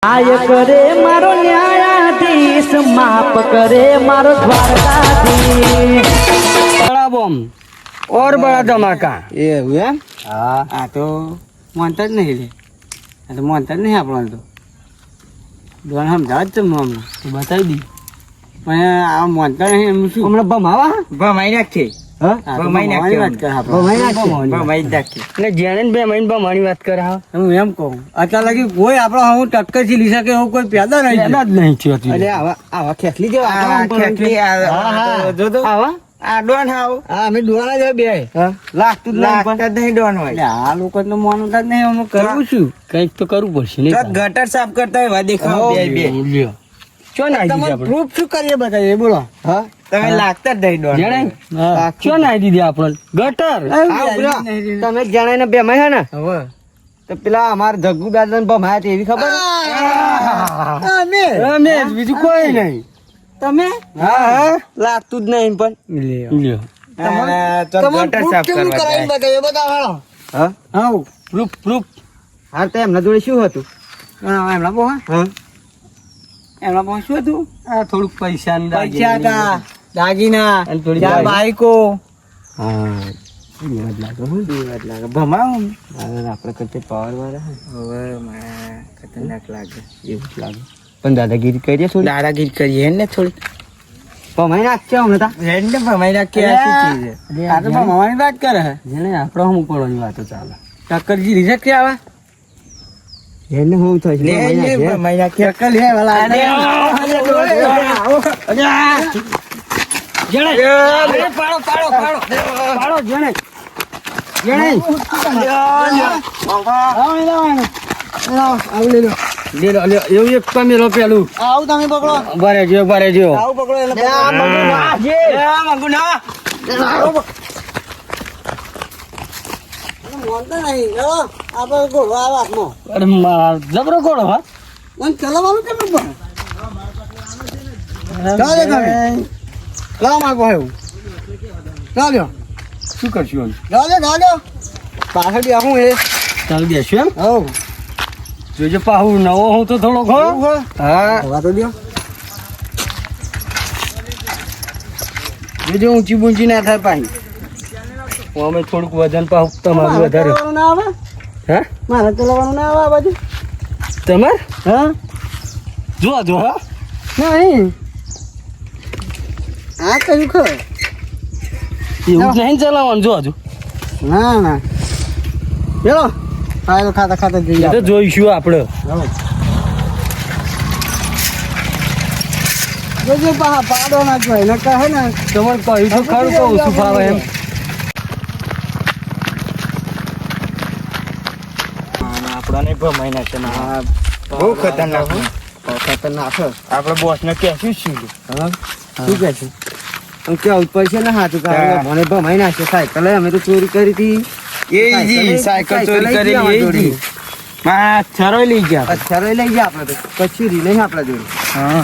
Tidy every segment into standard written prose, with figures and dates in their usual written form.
આય કરે મારો ન્યાયાધીશ, માફ કરે મારો દ્વારકાધીશ। बड़ा बम और बड़ा धमाका એ એવું એમ? हाँ આ તો માનતા જ નહીં લે, આ તો માનતા જ નહીં આપણને તો દોન સમજાવ જ તમને હમણાં तो बताई दी પણ આ માનતા નહીં એમ શું हमारा बम आवा ભમાઈ નાખે हाँ આ તો ભમાઈ ભમાવાની નાખે વાત કરે આપણે. ભમાઈ નાખે. ભમાઈ જ નાખે એટલે જેને બે મહિને બમાની વાત કરે હા હું એમ કહું અત્યાર લગી કોઈ આપણો હું ટક્કર થી લઈ શકે એવું કોઈ પેદા નહીં પેદા જ નહીં થયો હતી. અરે આવા ખેખલી જેવા ખેખલી જો તો આવા આ ડોન હાવ હા અમે ડોળા જ બે લાગતું જ નહીં ડોન હોય એટલે આ લોકો તો માનતા જ નહીં હું કરું છું કઈક તો કરવું પડશે નહીં ગટર સાફ કરતા હોય દેખાવ બે બે લ્યો ચો નાઈ દીધી આપણે પ્રૂફ શું કરીએ બતાવીએ બોલો હા તમે લાગતા જ નહીં ડોન જણાય ચો નાઈ દીધી આપણે ગટર તમે જણાય ને બે માં હે ને હવે તો પેલા અમાર જગ્ગુ દાદા ને ભમાયા તે એવી ખબર અમે બીજું કોઈ નહીં તમે હા હા લાગતું જ નહીં પણ લ્યો ગટર સાફ કરવા હા હા પ્રૂફ પ્રૂફ હા તો એમના જોડે શું હતું એમના બહુ હા એમના બહુ શું હતું આ થોડુંક પૈસા પૈસા હતા દાગીના અને થોડી ચાર બાઈકો હા ભમાવો આપણે કરતે પાવર વાળા હવે ખતરનાક લાગે એવું જ લાગે પણ દાદાગીરી કરીએ થોડી દાદાગીરી કરીએ ને થોડી ભમાઈ નાખશે હમણાં તા હેડ ને ભમાઈ નાખીએ આ શું ચીજ છે? આ તો ભમાવાની વાત કરે છે જેને આપણે હમ પડવાની વાતો ચાલે ટક્કરજી રીઝક કે આવા એને હું થાય છે ભમાઈ નાખે. ભમાઈ નાખીએ ટક્કર લે વાલા પાડો જેને એવું એક તમે લો પેલું આવું તમે પકડો બરે જો આવું પકડો એટલે મોનતા નહીં આપણે ઘોડો આવે હાથમાં અરે જબરો કોડો હા મને ચલાવવાનું કેમ પણ ચાલે તમે લાવ માગો એવું ચાલ્યો શું કરશું ચાલ્યો પાછળ આવું એ ચાલ બેસ્યું એમ હવ જોજો પાહુ નવો હું તો થોડો ખો હા હવા તો દો જોજો ઊંચી બૂંચી ના થાય પાહી અમે થોડુંક વજન પાહુ તમારું વધારે ના આવે હા મારે ચલાવવાનું ના આવે આ બાજુ તમાર હા જો હા નહીં આ કયું ખર એવું જ નહીં ચલાવવાનું જો હજુ ના ના ચલો હા ખાતા ખાતા એ જઈએ તો જોઈશું આપણે જોજો પાડો ના જોઈ ને કહે ને તમારે કહ્યું તો ખરું કહું શું ફાવે એમ આપણાને ભમાઈ નાખે ના બહુ ખતરનાક ખતરનાક આપણે બોસ ને કહેશું શું હા શું કહે છે આમ કેવું પડશે ને હાથું કાઢે મને ભમાઈ નાખશે સાયકલ અમે તો ચોરી કરી હતી સાયકલ ચોરી કરેલી છરોય લઈ ગયા છરોય લઈ ગયા આપણે તો કચ્છી રી નહીં આપણા જોડે હા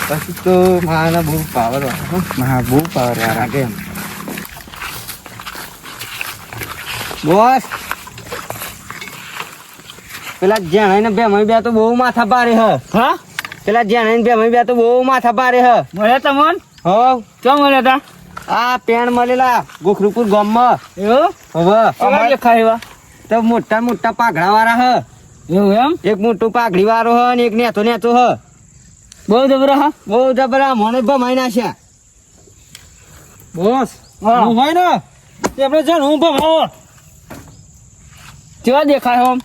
પછી તો મારા બહુ પાવર હા બહુ પાવર વાળા કેમ બોસ પેલા જેણાઈ ને બે બે તો બહુ માથા પારે હ હા પેલા જેણાઈ ને બે તો બહુ માથા પારે હ મળ્યા તમન હો ક્યાં મળ્યા તા આ પેણ મળેલા ગોખરુપુર ગામમાં એવું હવે અમારે દેખાય એવા તો મોટા મોટા પાઘડા વાળા હ એવું એમ એક મોટું પાઘડી વાળો હ ને એક નેતો નેતો હ બહુ જબરા હા બહુ જબરા મને ભમાઈ નાખ્યા બોસ હા. હું હોય ને તે આપણે છે ને હું ભમાવો કેવા દેખાય આમ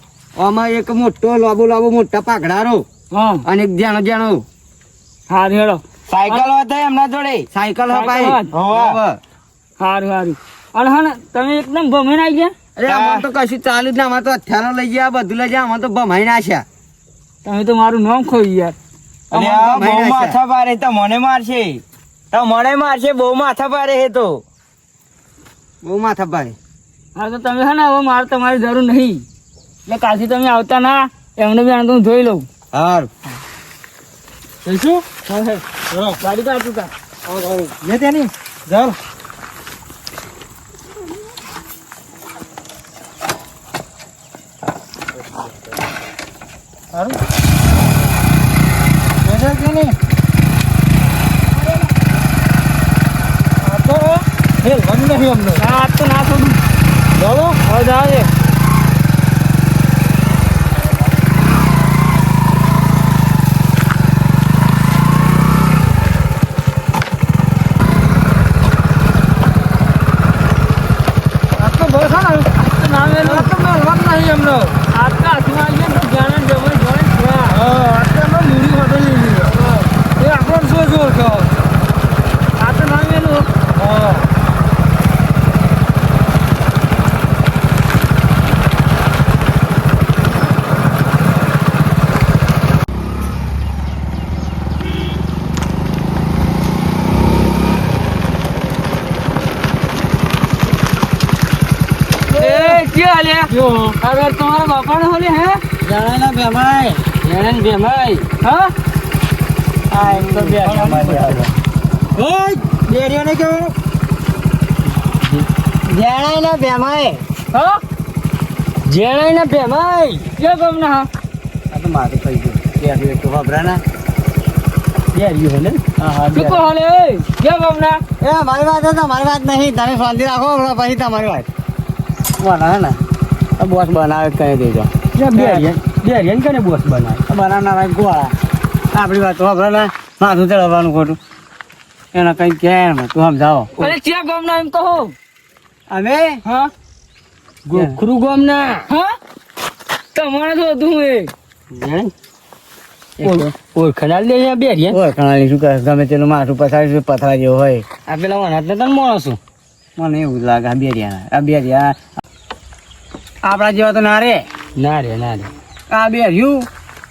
આમાં એક મોટો લાંબો મોટા પાઘડારો હા અને એક જાણો હારું હેડો સાયકલ હતા એમના જોડે સાયકલ હ ભાઈ સાયકલ હવે હારું અને હા ને તમે એકદમ ભમીને આવી ગયા અરે આમાં તો કશું ચાલુ જ ના આમાં તો હથિયારો લઈ ગયા બધું લઈ ગયા આમાં તો ભમાઈ નાખ્યા તમે તો મારું નામ ખોઈ યાર બહુ માથા પારે તો મને મારશે બહુ માથા પારે હે તો બહુ માથા પારે હા તો તમે છે ને હવે મારે તમારી જરૂર નહીં એટલે કાલથી તમે આવતા ના એમને બી આને તો હું જોઈ લઉં હારું જઈશું ગાડી કાઢું તા લે તેની જાઓ સારું છે કે નહીં? આ તો હેલવાનું નહીં અમને. ના આજ તો ના છોડું. ચાલો હવે જાવ દે. આ તો બસ હા ને. આજ તો ના મેલું. આ તો મેલવાનું નહીં અમને. આજ તો હાથમાં આવીએ ને જાણે ને જમાઈ જોડે જ છે. હા આ તો અમે મૂડી માટે લઈ લીધા. એ આપણને શું જોર છો? આ તો ના મેલું. હા એ ક્યાં આલ્યા? જો અરે તમારા બાપાને હોલે હે? જાણે બેમાય. જાણે ને બેમાઈ. હા? આ એમ તો બે ઓય બેરિયો ને કેવું જાણે ના બેમાય. હા? જાણે ના બેમાય. ક્યાં ગામના હા? આ તો મારું કહી દઉં બેરિયો તો ખબરા ના બેરિયો હે ને. હા હા શું કહો હાલે એ? ક્યાં ગામના? એ મારી વાત તો મારી વાત નહીં. તમે શાંતિ રાખો હમણાં પછી તમારી વાત બોલા હે ને બોસ બનાવે કહી દેજો. બેરિયન કને બોસ બનાવે બનાવનારા ગોળા. આપણી વાત તો ખબર ને માથું ચડવાનું ખોટું એના કઈ કેમ તું સમજાવો. અરે ક્યાં ગામના એમ કહો? અમે હા? ગોખરું ગામના. હા? તમારે તો હતું એ. ઓળખણા લે બેરિયન ઓળખણા શું કરે ગમે તેનું માથું પથારી પથરા જેવો હોય. આ પેલા વનાત ને તમે મળો છું. મને એવું જ લાગે આ બેરિયા આ બેરિયા આપણા જેવા તો ના રે ના રે ના રે. આ બેર્યું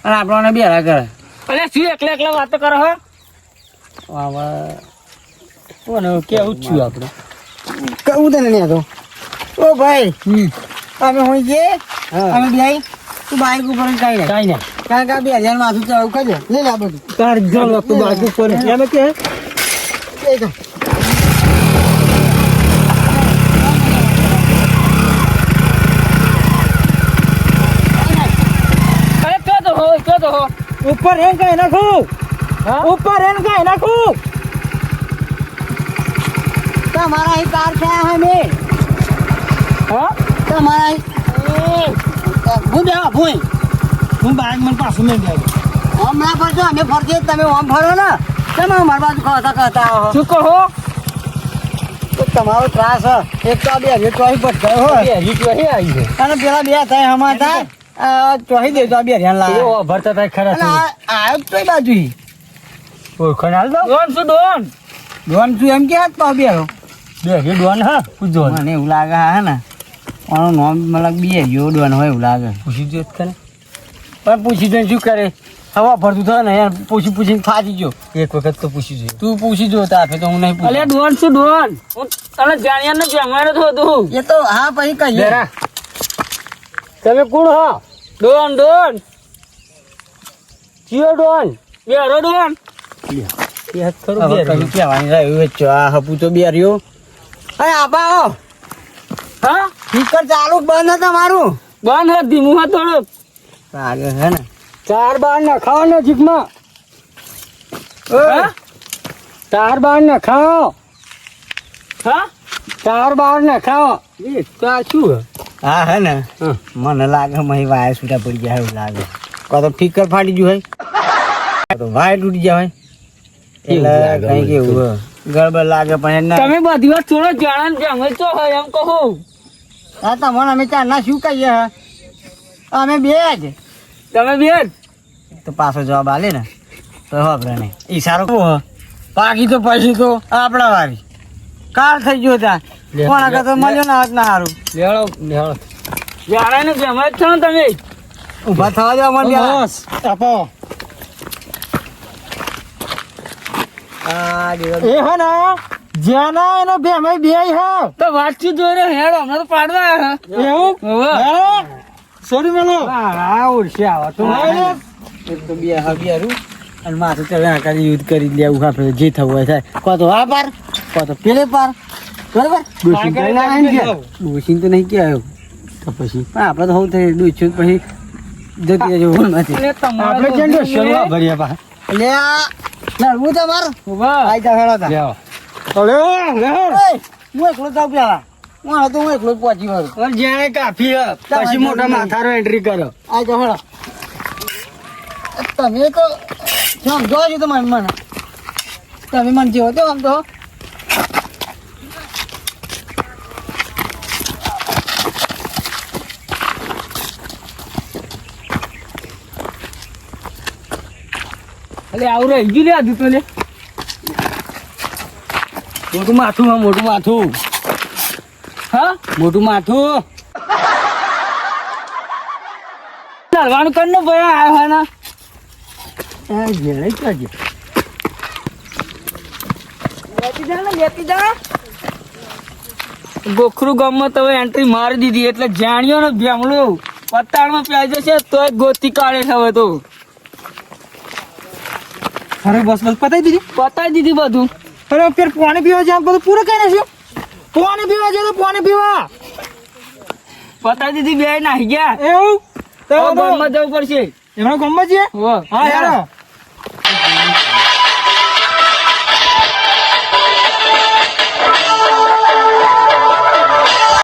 અને આપણને બેરા કરે. અરે શું એકલા એકલા વાતો કરો હો? કોને કેવું જ છું આપણે કહું તને નહીં તો ઓ ભાઈ અમે હોય છે અમે બે તું બાઈક ઉપર કઈ ને કઈ ને કારણ કે આ 2000 માથું ચડાવું કરજે લે લે આ બધું તાર જણ તું બાઈક ઉપર એમ કે અરે ક્યાં તો હો? ઉપર એમ કઈ નાખું હા? ઉપર એમ કઈ નાખું તમારા અહીં કાર છે અમે હા? તમારા હું બે ભૂઈ હું બાઈક મને પાછું મેં ગયા આમ ના ફરજો અમે ફરજે તમે આમ ફરો ને તમે અમારી બાજુ કહતા આવો શું કહો? તો તમારો ત્રાસ હ એક તો આ બે ચોહી પટકાયો હોય અને પેલા બે થાય હમણાં થાય ચોહી દે તો આ બે ધ્યાન લાગે ભરતા થાય ખરા આવ્યો તો બાજુ ઓળખણ હાલ દો ડોન શું ડોન? ડોન શું એમ કે હાથ પાવ બેરો બે ડોન હા પૂછો. મને એવું લાગે હા ને આનું નામ મતલબ બે ગયો ડોન હોય એવું લાગે પૂછી જો ખરે પણ પૂછી જોઈને શું કરે હવા ભરતું થાય ને યાર પૂછીને ફાજી ગયો એક વખત તો પૂછી જો તું પૂછી જો તો આપે તો હું નહીં અલ્યા ડોન શું ડોન? હું તને જાણ્યા ને જમાડ્યો તો હતું. એ તો હા પછી કહીએ તમે કોણ હા? ડોન ડોન ચિયો ડોન? બેરો ડોન? કશું કહેવાની રહ્યું છે આ હપુ તો બે રહ્યો અરે આબા હા? સ્પીકર ચાલુ બંધ હતા મારું બંધ હે ધીમું હા થોડું. આગળ હે ને 4 બાર ના ખાઓ ને જીભમાં. હા? 4 બાર ના ખાઓ. હા? 4 બાર ના ખાઓ. એ તો આ શું? હા હે ને મને લાગે મહી વાયર છૂટા પડી જાય એવું લાગે કો તો ફીકર ફાટી ગયું હોય તો વાયર તૂટી જાય એટલે કઈ કેવું ગડબડ લાગે પણ તમે બધી વાત થોડો જાણ જમે તો હોય એમ કહું. હા તમને અમે ચાર ના શું કહીએ અમે બે જ તમે બે જ તો પાછો જવાબ આલે ને તો વાપરે નહીં ઈશારો કહો બાકી તો પછી તો આપણા વારી કાર થઈ ગયો ત્યાં કોના કરતો મળ્યો ના હાથ ના સારું લેવડો લેવડો જાણે ને જમે જ છો ને તમે. ઊભા થવા દેવા મને આપો એ હે ને જેના એનો બે અમે બે હે તો વાતચીત જોઈને હેડ હમણાં તો પાડવા આવ્યા હે. એવું સોરી મેલો હા ઓળશે આવા તો એક તો બે હબિયારું અને માથું ચડ્યા કરી યુદ્ધ કરી લેવું આપણે જે થવું હોય થાય કો તો આ પાર કો તો પેલે પાર બરાબર ડોસીન તો નહીં કે આવ્યો તો પછી પણ આપણે તો હોવું થઈ ડોસ્યું પછી જતી રહેજો અને તમારે આપણે તો કેમ તમે- શરૂઆત ભર્યા પા લે લડવું તમારે વાહ આઈ જા હેડો તા જાઓ અલે એય, હું એકલો જાઉં પેલા હું એકલો જ પહોંચી વળું જેને કાફી હે, પછી મોટા માથારો એન્ટ્રી કરો આઈ જા હેડો તમે તો સમજો છો તો મને તમે મને જેવો તો આમ તો અલે આવું રહી ગયું લે આજુ તો લે મોટું માથું હા મોટું માથું હા મોટું માથું લડવાનું કર ભાઈ આવ્યો હે ના ઘેરે કરજે લેતી જા ગોખરું ગામમાં તમે એન્ટ્રી મારી દીધી એટલે જાણ્યો ને ભેમલું પતાળમાં પ્યાઈ જશે તોય ગોતી કાઢે છે હવે તો અરે બસ પતાઈ દીધી બધું અરે ફેર પાણી પીવા જાય બધું પૂરું કઈ નાખ્યું પાણી પીવા જાય તો પાણી પીવા પતાઈ દીધી બે નાહી ગયા એવું તો ગામમાં જવું પડશે એમના ગામમાં છીએ હો હા યાર